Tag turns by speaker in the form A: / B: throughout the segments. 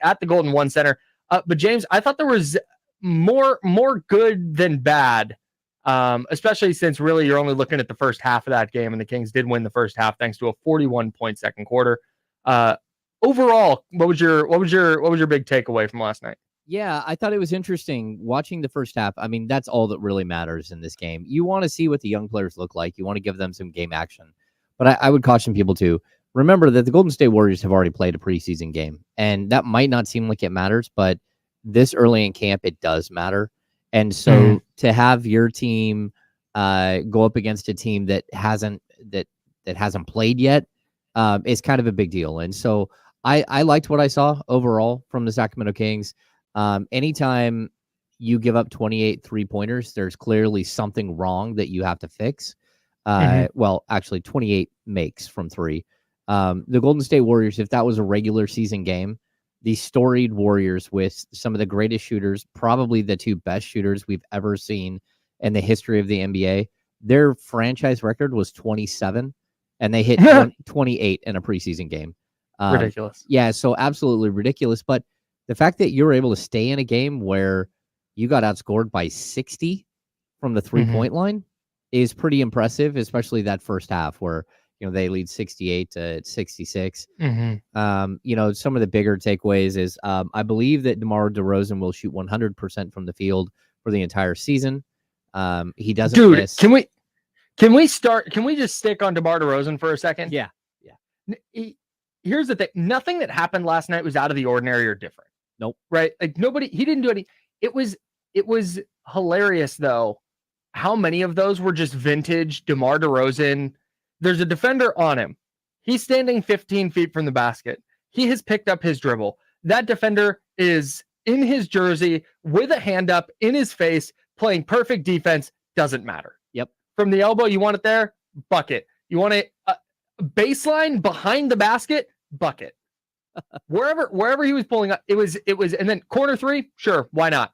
A: at the Golden One Center. But James, I thought there was more good than bad, especially since really you're only looking at the first half of that game, and the Kings did win the first half thanks to a 41-point second quarter. Overall, what was your big takeaway from last night?
B: Yeah, I thought it was interesting watching the first half. I mean, that's all that really matters in this game. You want to see what the young players look like. You want to give them some game action. But I would caution people to remember that the Golden State Warriors have already played a preseason game. And that might not seem like it matters, but this early in camp, it does matter. And so to have your team go up against a team that hasn't played yet is kind of a big deal. And so I liked what I saw overall from the Sacramento Kings. Anytime you give up 28 3-pointers, there's clearly something wrong that you have to fix. Well, actually 28 makes from three. The Golden State Warriors, if that was a regular season game, the storied Warriors with some of the greatest shooters, probably the two best shooters we've ever seen in the history of the NBA, their franchise record was 27, and they hit 28 in a preseason game.
A: Ridiculous.
B: Yeah, so absolutely ridiculous. But the fact that you were able to stay in a game where you got outscored by 60 from the three-point line is pretty impressive, especially that first half where they lead 68-66. Some of the bigger takeaways is I believe that DeMar DeRozan will shoot 100% from the field for the entire season. He doesn't miss.
A: Can we just stick on DeMar DeRozan for a second?
B: Yeah.
A: Here's the thing. Nothing that happened last night was out of the ordinary or different.
B: Nope.
A: Right? Like he didn't do any. It was hilarious though how many of those were just vintage DeMar DeRozan. There's a defender on him. He's standing 15 feet from the basket. He has picked up his dribble. That defender is in his jersey with a hand up in his face, playing perfect defense. Doesn't matter.
B: Yep. From
A: the elbow, you want it there? Bucket. You want a baseline behind the basket? Bucket. Wherever he was pulling up, it was, and then corner three, sure, why not?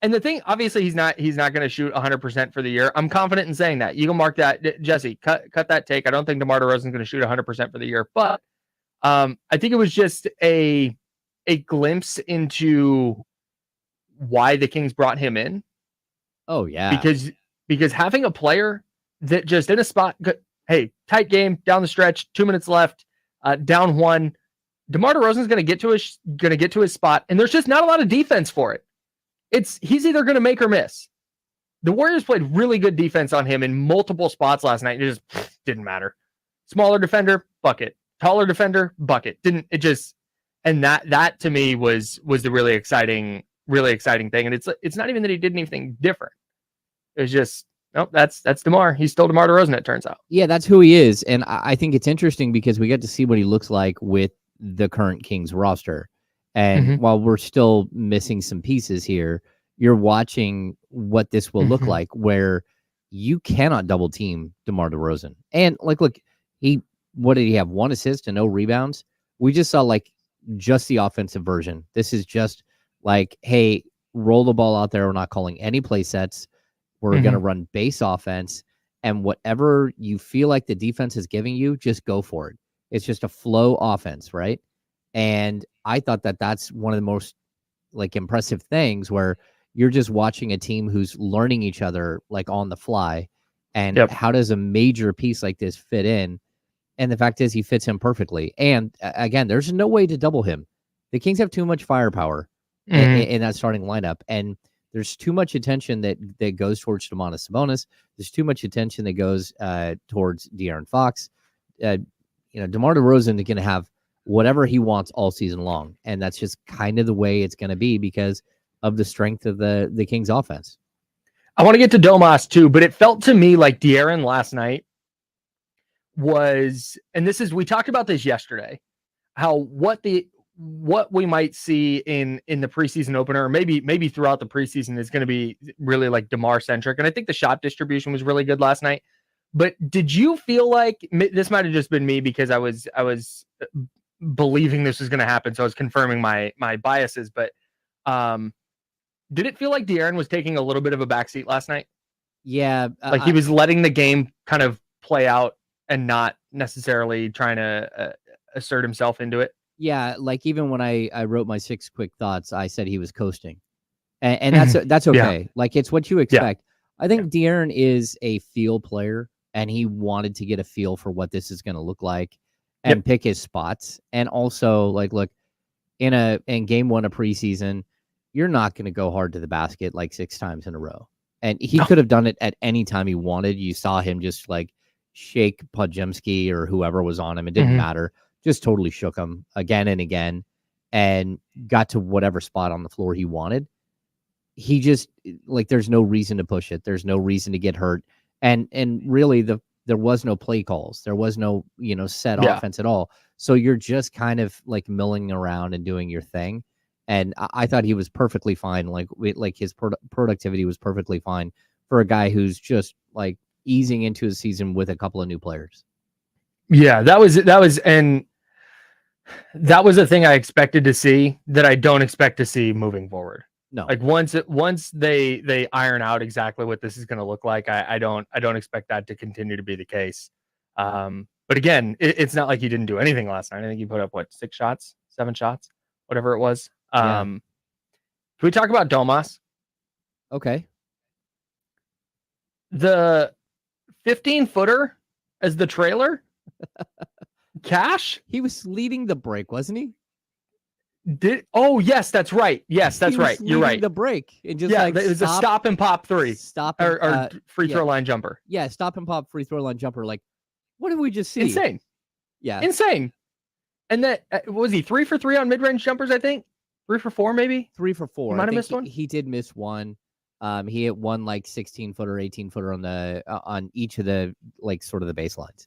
A: And the thing, obviously, he's not going to shoot 100% for the year. I'm confident in saying that. You can mark that, Jesse. Cut that take. I don't think DeMar DeRozan is going to shoot 100% for the year, but I think it was just a glimpse into why the Kings brought him in.
B: Oh yeah,
A: because having a player that just in a spot, hey, tight game down the stretch, 2 minutes left, down one. DeMar DeRozan is going to get to his spot, and there's just not a lot of defense for it. He's either going to make or miss. The Warriors played really good defense on him in multiple spots last night. It just didn't matter. Smaller defender, bucket. Taller defender, bucket. And that to me was the really exciting thing. And it's not even that he did anything different. It was just, nope, that's DeMar. He's still DeMar DeRozan, it turns out.
B: Yeah, that's who he is. And I think it's interesting because we get to see what he looks like with the current Kings roster. And while we're still missing some pieces here, you're watching what this will look like, where you cannot double team DeMar DeRozan. And look, what did he have? 1 assist and no rebounds. We just saw just the offensive version. This is just like, hey, roll the ball out there. We're not calling any play sets. We're going to run base offense, and whatever you feel like the defense is giving you, just go for it. It's just a flow offense, right? And I thought that that's one of the most impressive things, where you're just watching a team who's learning each other on the fly. And how does a major piece like this fit in? And the fact is, he fits in perfectly. And again, there's no way to double him. The Kings have too much firepower in that starting lineup, and there's too much attention that goes towards Domantas Sabonis. There's too much attention that goes towards De'Aaron Fox. DeMar DeRozan is going to have whatever he wants all season long. And that's just kind of the way it's going to be because of the strength of the Kings offense.
A: I want to get to Domas too, but it felt to me like De'Aaron last night was, and we talked about this yesterday, how what we might see in the preseason opener, or maybe throughout the preseason, is going to be really DeMar centric. And I think the shot distribution was really good last night. But did you feel like this might have just been me because I was believing this was going to happen, so I was confirming my biases, but did it feel like De'Aaron was taking a little bit of a backseat last night?
B: Yeah.
A: He was letting the game kind of play out and not necessarily trying to assert himself into it?
B: Yeah, like even when I wrote my 6 quick thoughts, I said he was coasting. And that's okay. Like it's what you expect. I think De'Aaron is a feel player, and he wanted to get a feel for what this is going to look like and pick his spots. And also, like, look, in game 1 of preseason, you're not going to go hard to the basket like 6 times in a row. And he could have done it at any time he wanted. You saw him just like shake Podziemski or whoever was on him. It didn't matter. Just totally shook him again and again and got to whatever spot on the floor he wanted. He just, like, there's no reason to push it. There's no reason to get hurt. And really there was no play calls. There was no, set offense at all. So you're just kind of like milling around and doing your thing. And I thought he was perfectly fine. Like his productivity was perfectly fine for a guy who's just like easing into his season with a couple of new players.
A: Yeah, that was a thing I expected to see that I don't expect to see moving forward.
B: No,
A: like once they iron out exactly what this is going to look like, I don't expect that to continue to be the case. But again, it's not like he didn't do anything last night. I think he put up 6 shots, 7 shots, whatever it was. Can we talk about Domas?
B: Okay.
A: The 15-footer as the trailer. Cash?
B: He was leading the break, wasn't he?
A: Yes, that's right. Yes, that's right. You're right.
B: The break and just
A: it was a stop and pop 3. Or free throw line jumper.
B: Yeah, stop and pop free throw line jumper. Like, what did we just see?
A: Insane.
B: Yeah,
A: insane. And that was he 3 for 3 on mid-range jumpers, I think. 3 for 4, maybe.
B: 3 for 4.
A: He might have missed one.
B: He did miss one. He hit one like 16-footer, 18-footer on each of the like sort of the baselines.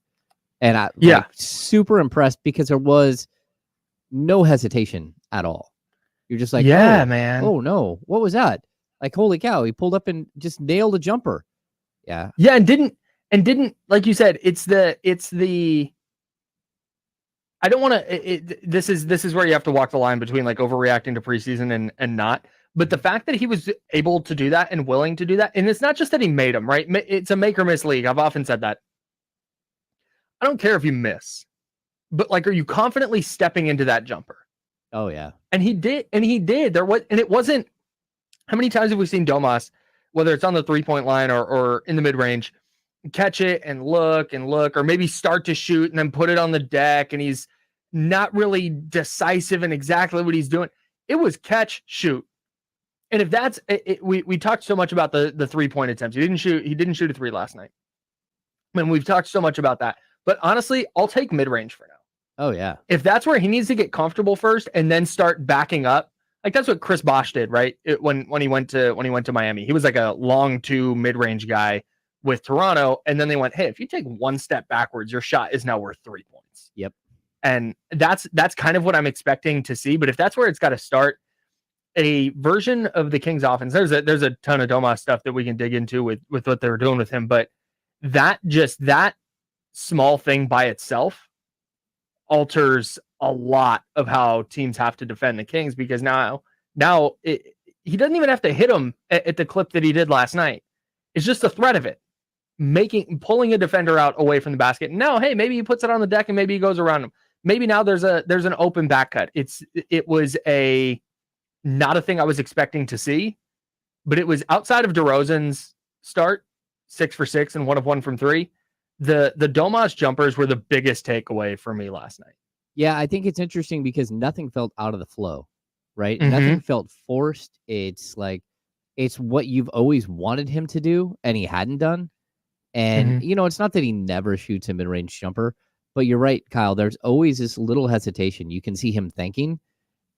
B: And super impressed because there was no hesitation at all. You're just like,
A: man.
B: Oh no, what was that? Like, holy cow! He pulled up and just nailed a jumper. Yeah,
A: and didn't like you said. It's the. I don't want to. This is where you have to walk the line between like overreacting to preseason and not. But the fact that he was able to do that and willing to do that, and it's not just that he made them, right? It's a make or miss league. I've often said that. I don't care if you miss, but like, are you confidently stepping into that jumper?
B: Oh yeah.
A: And he did. It wasn't, how many times have we seen Domas, whether it's on the 3-point line or in the mid range, catch it and look, or maybe start to shoot and then put it on the deck. And he's not really decisive in exactly what he's doing. It was catch, shoot. And if that's it, we talked so much about the 3-point attempts. He didn't shoot a 3 last night. I mean, we've talked so much about that. But honestly, I'll take mid-range for now.
B: Oh, yeah.
A: If that's where he needs to get comfortable first and then start backing up, like that's what Chris Bosh did, right? When he went to Miami. He was like a long 2 mid-range guy with Toronto. And then they went, hey, if you take 1 step backwards, your shot is now worth 3 points.
B: Yep.
A: And that's kind of what I'm expecting to see. But if that's where it's got to start, a version of the Kings offense, there's a ton of Domas stuff that we can dig into with what they're doing with him. But that small thing by itself alters a lot of how teams have to defend the Kings, because now he doesn't even have to hit them at the clip that he did last night. It's just the threat of it, pulling a defender out away from the basket. Now, hey, maybe he puts it on the deck and maybe he goes around him. Maybe now there's an open back cut. It was not a thing I was expecting to see, but it was outside of DeRozan's start, 6 for 6 and 1 of 1 from 3. The Domas jumpers were the biggest takeaway for me last night.
B: Yeah, I think it's interesting because nothing felt out of the flow, right?
A: Mm-hmm.
B: Nothing felt forced. It's like, it's what you've always wanted him to do and he hadn't done. And, it's not that he never shoots a mid-range jumper, but you're right, Kyle. There's always this little hesitation. You can see him thinking,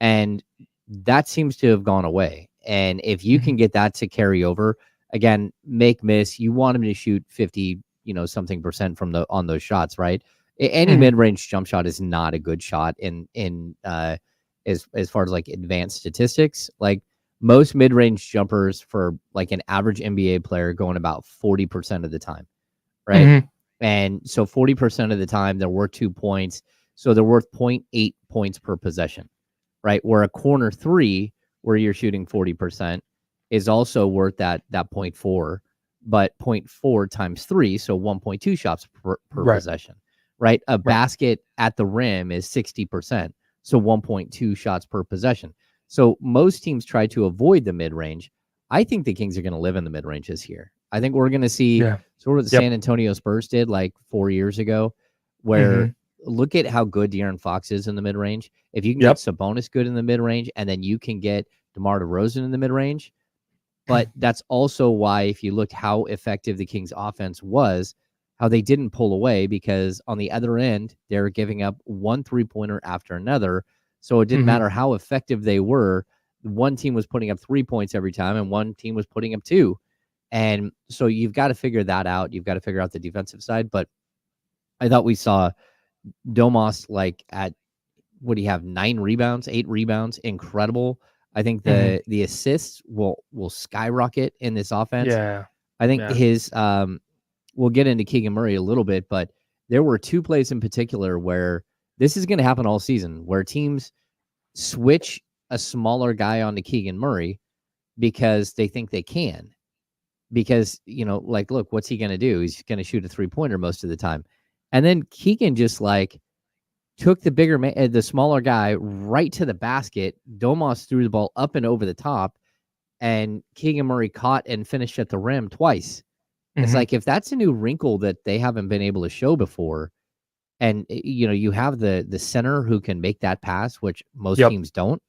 B: and that seems to have gone away. And if you can get that to carry over, again, make, miss, you want him to shoot 50, something percent on those shots, right? Any mid-range jump shot is not a good shot in as far as like advanced statistics. Like most mid-range jumpers for like an average NBA player going about 40% of the time, right? And so 40% of the time they're worth 2 points. So they're worth 0.8 points per possession, right? Where a corner 3, where you're shooting 40%, is also worth that 0.4, but 0.4 times 3, so 1.2 shots per possession, right? A basket at the rim is 60%. So 1.2 shots per possession. So most teams try to avoid the mid-range. I think the Kings are going to live in the mid-range this year. I think we're going to see sort of what the San Antonio Spurs did like 4 years ago, where look at how good De'Aaron Fox is in the mid-range. If you can get Sabonis good in the mid-range, and then you can get DeMar DeRozan in the mid-range. But that's also why, if you looked how effective the Kings offense was, how they didn't pull away, because on the other end, they're giving up one 3-pointer after another. So it didn't matter how effective they were. One team was putting up 3 points every time, and one team was putting up 2. And so you've got to figure that out. You've got to figure out the defensive side. But I thought we saw Domas like at, what do you have, 9 rebounds, 8 rebounds? Incredible. I think the assists will skyrocket in this offense. I think his we'll get into Keegan Murray a little bit, but there were 2 plays in particular where this is going to happen all season, where teams switch a smaller guy onto Keegan Murray because they think they can. Because, like, look, what's he going to do? He's going to shoot a 3-pointer most of the time. And then Keegan just like took the bigger man, the smaller guy, right to the basket. Domas threw the ball up and over the top, and Keegan Murray caught and finished at the rim twice. It's like, if that's a new wrinkle that they haven't been able to show before, and you have the center who can make that pass, which most teams don't.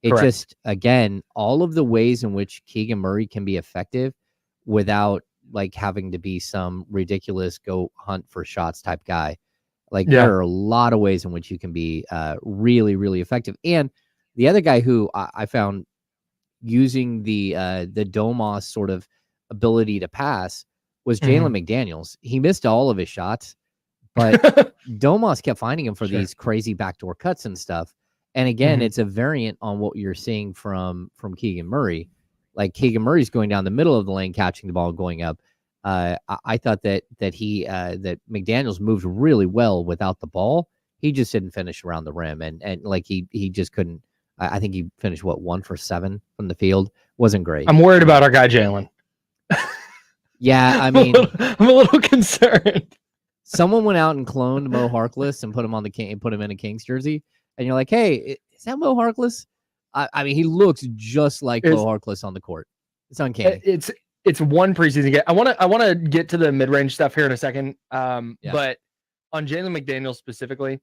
B: It just, again, all of the ways in which Keegan Murray can be effective without like having to be some ridiculous go hunt for shots type guy. Like there are a lot of ways in which you can be really, really effective. And the other guy who I found using the Domas sort of ability to pass was Jalen McDaniels. He missed all of his shots, but Domas kept finding him for these crazy backdoor cuts and stuff. And again, it's a variant on what you're seeing from Keegan Murray. Like Keegan Murray's going down the middle of the lane, catching the ball, going up. I thought that McDaniels moved really well without the ball. He just didn't finish around the rim, and like he just couldn't. I think he finished 1 for 7 from the field. Wasn't great.
A: I'm worried about our guy Jalen.
B: Yeah, I mean,
A: I'm a little concerned.
B: Someone went out and cloned Mo Harkless and put him in a Kings jersey, and you're like, hey, is that Mo Harkless? I mean, he looks just like Mo Harkless on the court. It's uncanny.
A: It's one preseason game. I want to get to the mid-range stuff here in a second. But on Jalen McDaniels specifically,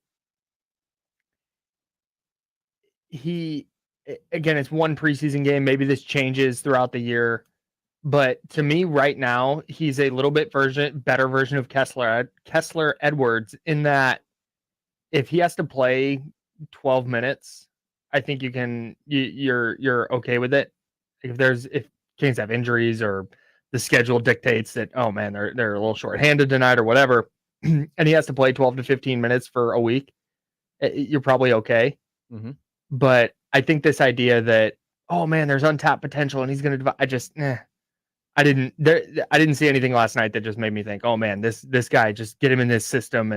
A: it's one preseason game. Maybe this changes throughout the year, but to me right now, he's a little bit better version of Kessler Edwards, in that if he has to play 12 minutes, I think you're okay with it. If Kings have injuries or the schedule dictates that, oh man, they're a little shorthanded tonight or whatever, and he has to play 12 to 15 minutes for a week, you're probably okay. But I think this idea that, oh man, there's untapped potential and he's going to, I didn't see anything last night that just made me think, oh man, this guy, just get him in this system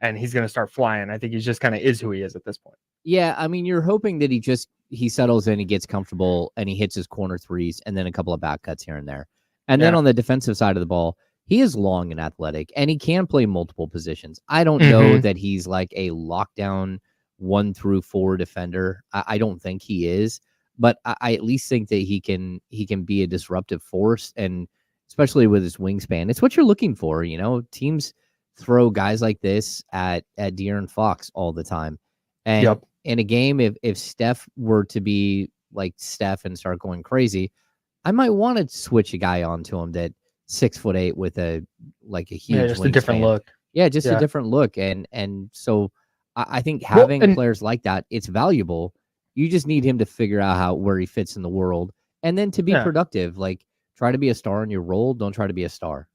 A: and he's going to start flying. I think he's just kind of is who he is at this point.
B: Yeah, I mean, you're hoping that he settles in, he gets comfortable, and he hits his corner threes, and then a couple of back cuts here and there. And then on the defensive side of the ball, he is long and athletic, and he can play multiple positions. I don't know that he's like a lockdown 1 through 4 defender. I don't think he is, but I at least think that he can be a disruptive force, and especially with his wingspan, it's what you're looking for. Teams throw guys like this at De'Aaron Fox all the time. And in a game, if Steph were to be like Steph and start going crazy, I might want to switch a guy onto him that 6'8" with a huge
A: just a different look.
B: Yeah, just a different look. And so I think having players like that, it's valuable. You just need him to figure out where he fits in the world, and then to be productive. Like, try to be a star in your role. Don't try to be a star.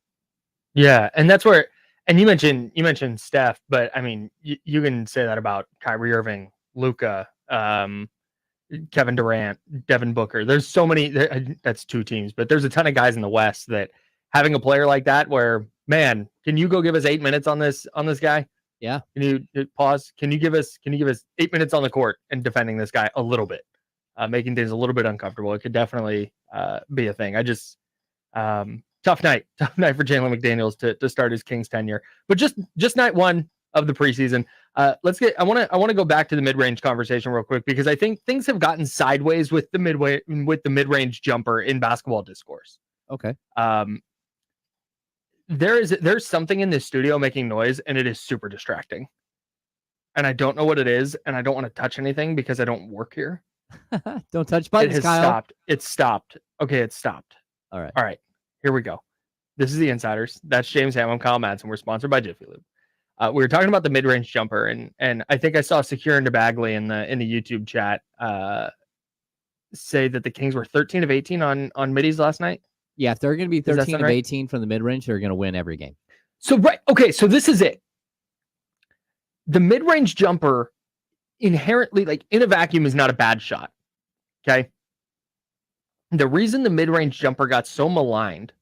A: Yeah, and that's where. And you mentioned Steph, but I mean, you can say that about Kyrie Irving, Luka, Kevin Durant, Devin Booker. There's so many. That's 2 teams, but there's a ton of guys in the West that having a player like that, where, man, can you go give us 8 minutes on this guy?
B: Yeah.
A: Can you pause? Can you give us 8 minutes on the court and defending this guy a little bit, making things a little bit uncomfortable? It could definitely be a thing. I just. Tough night for Jalen McDaniels to start his Kings tenure. But just night 1, of the preseason. I want to go back to the mid-range conversation real quick, because I think things have gotten sideways with the mid-range jumper in basketball discourse.
B: Okay.
A: There's something in this studio making noise, and it is super distracting. And I don't know what it is, and I don't want to touch anything because I don't work here.
B: Don't touch buttons,
A: It has
B: Kyle.
A: stopped. It's stopped. Okay, it's stopped.
B: All right.
A: All right. Here we go. This is the Insiders. That's James Ham. I'm Kyle Madsen. We're sponsored by Jiffy Lube. We were talking about the mid-range jumper, and I think I saw Secure and DeBagley in the YouTube chat say that the Kings were 13 of 18 on middies last night.
B: Yeah, if they're going to be 13 of
A: right?
B: 18 from the mid-range, they're going to win every game.
A: So, right. Okay, so this is it. The mid-range jumper inherently, like in a vacuum, is not a bad shot. Okay. The reason the mid-range jumper got so maligned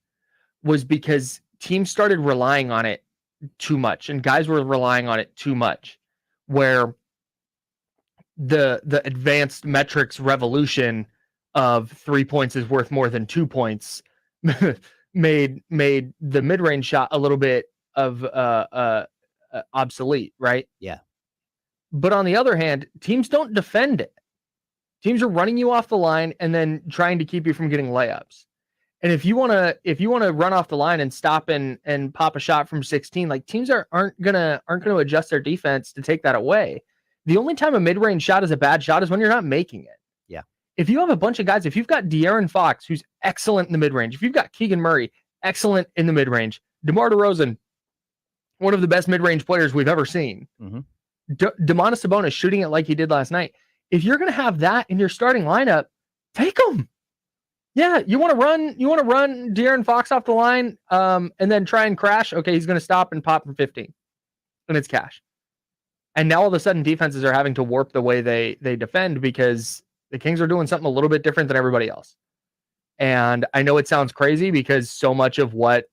A: was because teams started relying on it too much, and guys were relying on it too much, where the advanced metrics revolution of 3 points is worth more than 2 points made the mid-range shot a little bit of obsolete, right?
B: Yeah.
A: But on the other hand, teams don't defend it. Teams are running you off the line and then trying to keep you from getting layups. And if you want to run off the line and stop and pop a shot from 16, like, teams aren't gonna adjust their defense to take that away. The only time a mid-range shot is a bad shot is when you're not making it.
B: Yeah.
A: If you have a bunch of guys, if you've got De'Aaron Fox, who's excellent in the mid-range, if you've got Keegan Murray, excellent in the mid-range, DeMar DeRozan, one of the best mid-range players we've ever seen, Domantas Sabonis shooting it like he did last night. If you're going to have that in your starting lineup, take them. Yeah, you want to run De'Aaron Fox off the line, and then try and crash. Okay, he's going to stop and pop from 15, and it's cash. And now all of a sudden, defenses are having to warp the way they defend, because the Kings are doing something a little bit different than everybody else. And I know it sounds crazy, because so much of what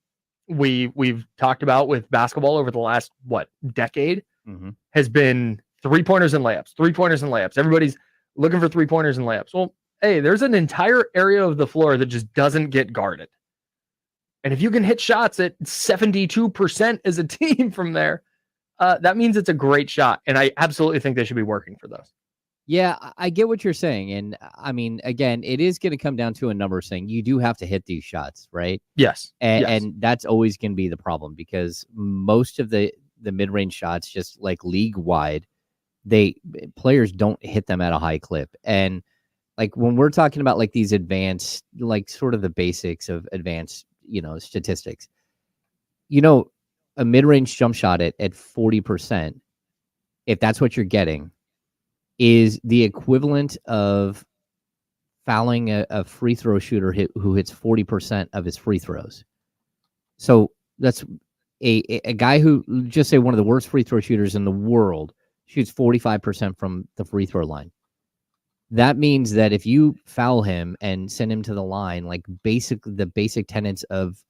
A: we've talked about with basketball over the last decade has been 3-pointers and layups, 3-pointers and layups. Everybody's looking for 3-pointers and layups. Well, hey, there's an entire area of the floor that just doesn't get guarded. And if you can hit shots at 72% as a team from there, that means it's a great shot. And I absolutely think they should be working for those.
B: Yeah, I get what you're saying. And I mean, again, it is going to come down to a numbers thing. You do have to hit these shots, right?
A: Yes.
B: And that's always going to be the problem, because most of the mid-range shots, just like league-wide, players don't hit them at a high clip. And like when we're talking about like these advanced, like sort of the basics of advanced, statistics, a mid-range jump shot at 40%, if that's what you're getting, is the equivalent of fouling a free throw shooter who hits 40% of his free throws. So that's a guy who, just say one of the worst free throw shooters in the world, shoots 45% from the free throw line. That means that if you foul him and send him to the line, like the basic tenets of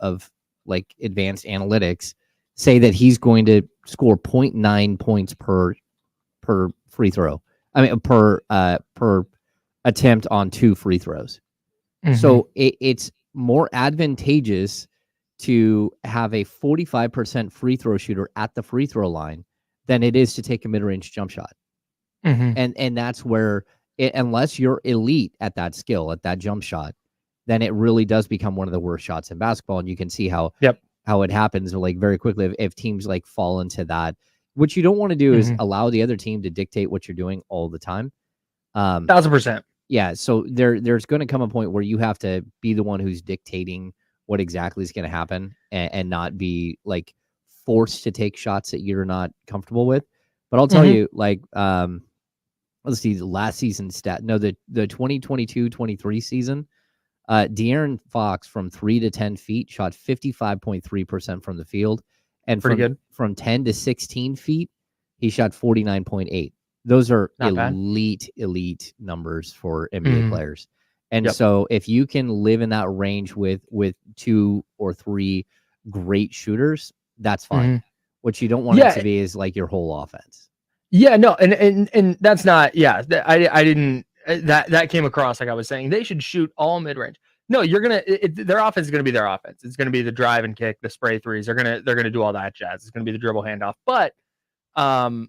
B: like advanced analytics say that he's going to score 0.9 points per free throw. I mean, per attempt on 2 free throws. So it's more advantageous to have a 45% free throw shooter at the free throw line than it is to take a mid-range jump shot. And that's where, unless you're elite at that skill, at that jump shot, then it really does become one of the worst shots in basketball. And you can see how it happens like very quickly if teams like fall into that. What you don't want to do is allow the other team to dictate what you're doing all the time.
A: 1,000%.
B: Yeah. So there's going to come a point where you have to be the one who's dictating what exactly is going to happen, and not be like forced to take shots that you're not comfortable with. But I'll tell you, like, let's see, the last season stat. No, the 2022-23 season, De'Aaron Fox from 3 to 10 feet shot 55.3% from the field. And from 10 to 16 feet, he shot 49.8. Those are elite numbers for NBA players. And so if you can live in that range with 2 or 3 great shooters, that's fine. What you don't want it to be is like your whole offense.
A: Yeah, no, and that's not. Yeah, I didn't. That came across like I was saying they should shoot all mid range. No, their offense is gonna be their offense. It's gonna be the drive and kick, the spray threes. They're gonna do all that jazz. It's gonna be the dribble handoff. But I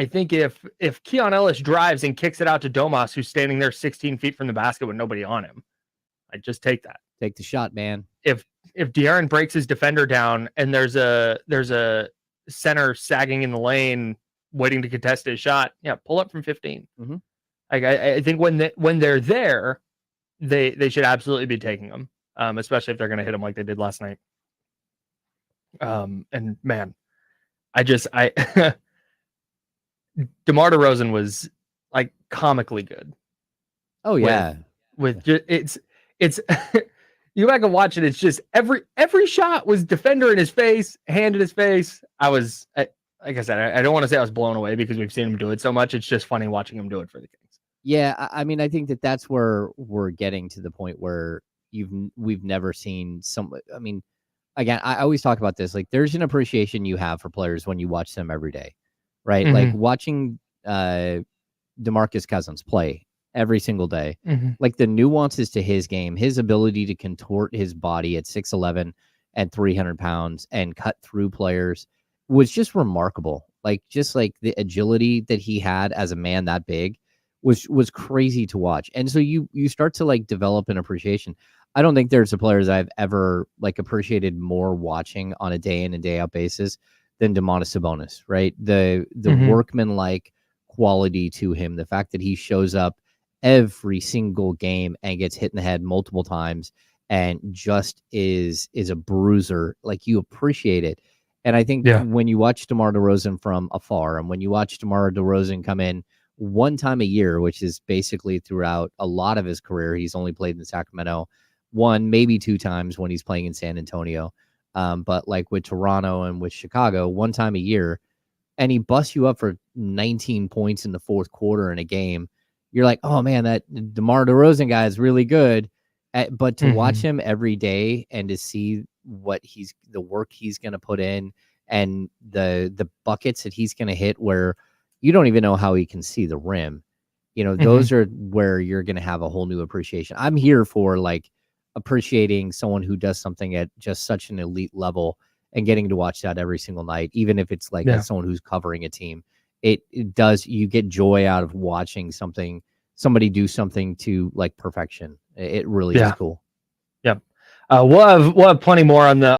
A: think if Keon Ellis drives and kicks it out to Domas, who's standing there 16 feet from the basket with nobody on him, I'd just take that.
B: Take the shot, man.
A: If De'Aaron breaks his defender down and there's a center sagging in the lane waiting to contest his shot, yeah, pull up from 15.
B: Mm-hmm.
A: Like I think when they're there, they should absolutely be taking them, especially if they're going to hit them like they did last night. And man, DeMar DeRozan was like comically good.
B: Oh yeah,
A: with it's you go back and watch it. It's just every shot was defender in his face, hand in his face. Like I said, I don't want to say I was blown away because we've seen him do it so much. It's just funny watching him do it for the Kings.
B: Yeah, I mean, I think that's where we're getting to the point where we've never seen some. I mean, again, I always talk about this. Like, there's an appreciation you have for players when you watch them every day, right? Mm-hmm. Like watching DeMarcus Cousins play every single day, like the nuances to his game, his ability to contort his body at 6'11" and 300 pounds and cut through players was just remarkable. Like, just like the agility that he had as a man that big was crazy to watch. And so you start to like develop an appreciation. I don't think there's a players I've ever like appreciated more watching on a day in and day out basis than Domantas Sabonis, right? The workman-like quality to him, the fact that he shows up every single game and gets hit in the head multiple times and just is a bruiser. Like, you appreciate it. And I think when you watch DeMar DeRozan from afar, and when you watch DeMar DeRozan come in one time a year, which is basically throughout a lot of his career, he's only played in Sacramento one, maybe two times when he's playing in San Antonio. But like with Toronto and with Chicago, one time a year, and he busts you up for 19 points in the fourth quarter in a game. You're like, oh man, that DeMar DeRozan guy is really good. But to watch him every day and to see the work he's going to put in and the buckets that he's going to hit where you don't even know how he can see the rim, those are where you're going to have a whole new appreciation. I'm here for like appreciating someone who does something at just such an elite level and getting to watch that every single night, even if it's like as someone who's covering a team. It does, you get joy out of watching somebody do something to like perfection. It really is cool.
A: Yep. We'll have plenty more on the